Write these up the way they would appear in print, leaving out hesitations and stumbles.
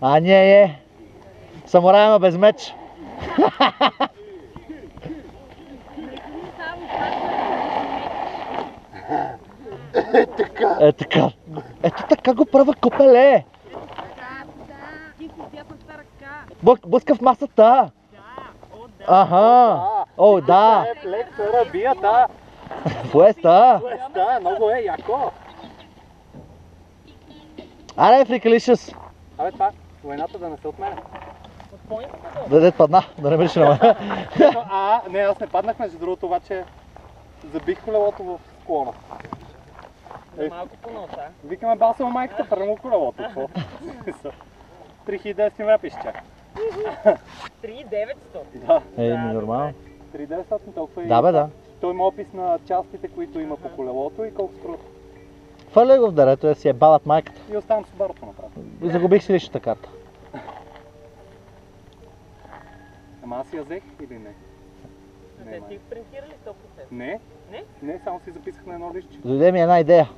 А, не. Самурай, ама без меч. Е така. Ето така го правя, копеле. Блъска в масата. Аха. О, да. Лектора бия, да. Фуеста. Да, много е яко. Аре, фрикалишъс. Абе това, войната да не се отмене. Да падна, да не беше на мен. Не, аз не паднах между другото, обаче забих колелото в склона. Малко по носа. Викаме басова майката, премо колелото. 3900 ме пише. 3900? Да. Нормално. 3900 толкова и... Да, бе, да. Той има опис на частите, които има по колелото и колко скрут. Хвърля го в дърето, да си е балат майката. И оставам с барото направо. Загубих си личната карта. Ама аз я взех или не? Не ти принтирали 100%? Не. Не? Не, само си записах на едно листче. Дойде ми една идея.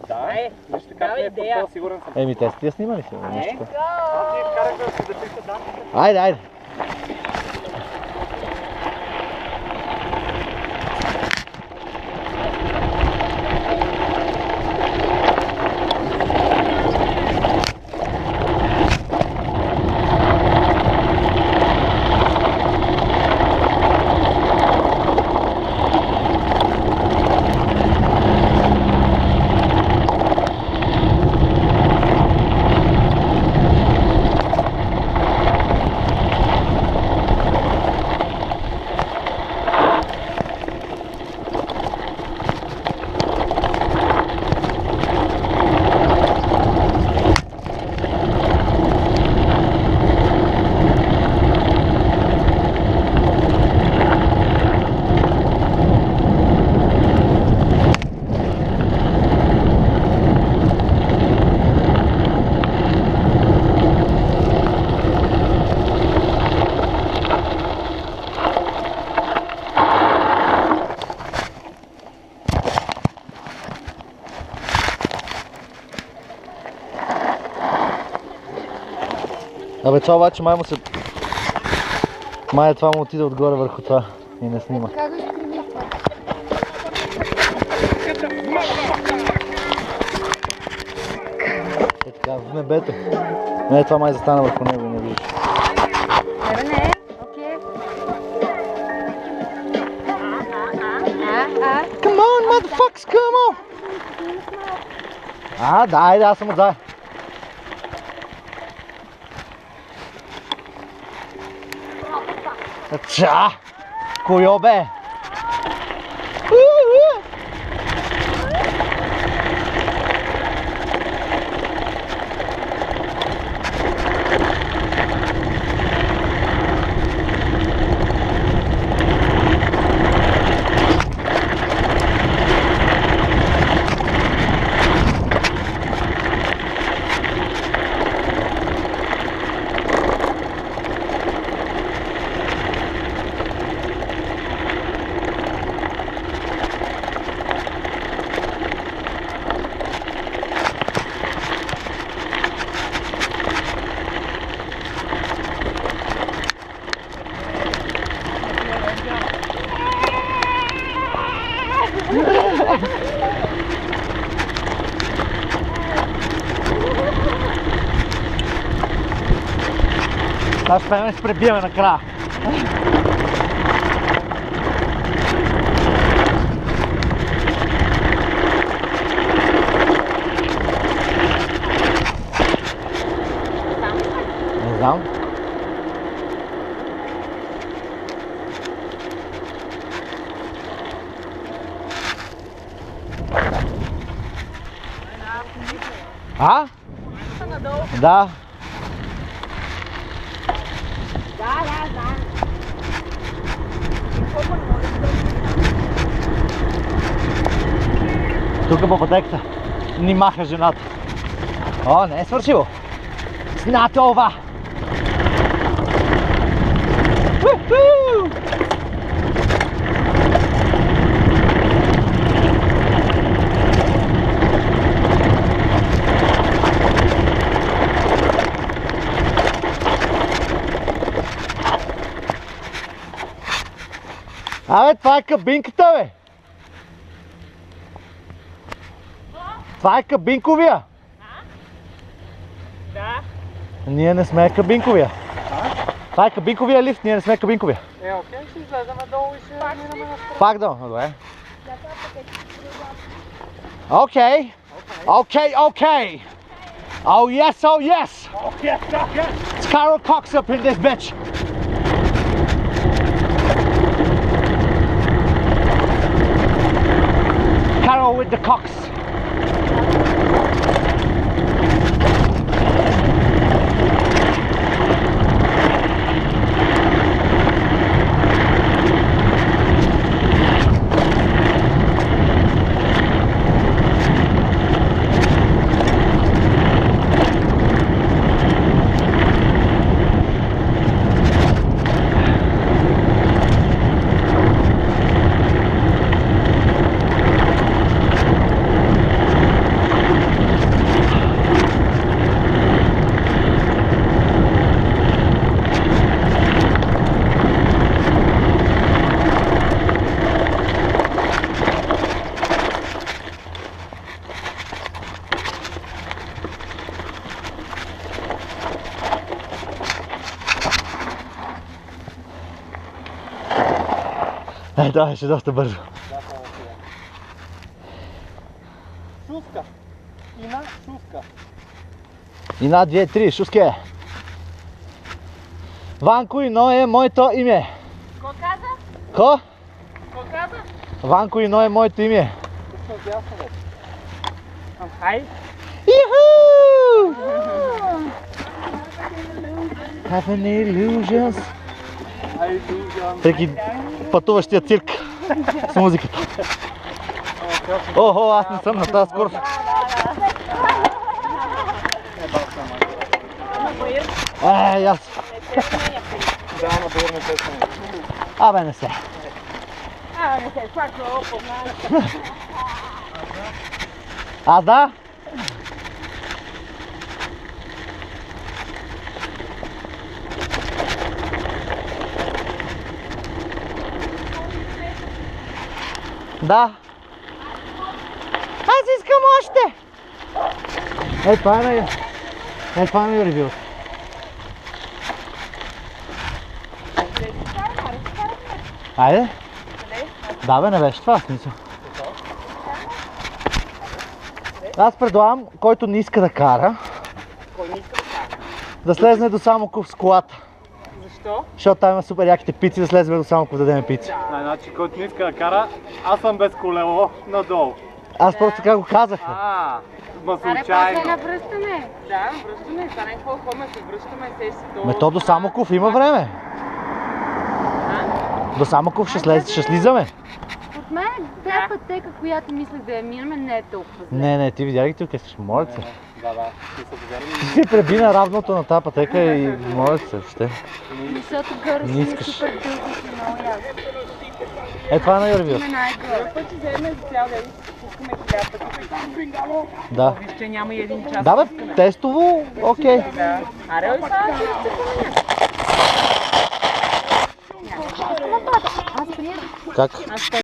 Да, вижте как ми е портфел, сигурен съм. Еми, те сте я снимали си? Не, аз ви вкарах да си запиша данните. Айде, айде. Абе, това обаче май му се... Май това му отиде отгоре върху това и не снима. Е така, в небето. Не, това май застана върху него и не виждаш. Не, окей. Come on, motherfuckers, come on! Да, айде, аз съм отзад. Ча! Койо бе? Аз ще да се пребиваме накрая. Не знам. А? Да. Тук по пътеката ни маха жената. О, не е свършило. Знате ова! Това е кабинката, бе! Това е кабинковия! Да. Ние не сме кабинковия. Това е кабинковия лифт, ние не сме кабинковия. Окей, ще излезем долу и ще минаме на скоро. Пак долу, добре. Окей. Окей, окей. Oh yes, oh yes! It's Carol Cox up in this bitch! Carol with the Cox! Да, беше доста бързо. Шуска. Ина шуска. Една, две, три, шуске. Ванко Ино е моето име. Ко каза? Ко? Ко каза? Ванко Ино е моето име. Точно дясно, бе. Хай. Юху! Have an illusions. Ай, дужан. Треки пътуващия цирк с музиката. Охо, аз не съм на тази скорост. Аз. Да, на бърне песен. Абе, не се. Не се сваква опозна. А, да? Да. Аз искам още! Това е на ревю. Айде. Да бе, не беше това смисъл. Аз предлагам, който не иска да кара, Кой не иска да кара? да слезне до Самоков с колата. Защо? Защото там има супер яките пици, да слезем до Самоков да дадем пици. Значи, който не иска да кара, аз съм без колело надолу. Аз просто така го казах. Ма Аре, случайно. после навръщане. Да, връщаме. Това не е какво ходим, се връщаме, се си до... Ме то до Самоков има време. До Самоков ще слизаме. От мен тази пътека, която мислех да я минаме, не е толкова зле. Не, ти видя ли тук, искаш, моля се. Да, ти са поверени. Ти си пребина равното на тази пътека и моля се, ще. Защото горе Не си е искаш. супер дълго и много яко. Това е на Йорвиот. Има най-горе. Път ще вземе за цял ден, пускаме 1000 пъти. Да. Виж, че няма и един час. Да бе, тестово, окей. Да. Аре, ой, сега ще Аз приеда. Как? Аз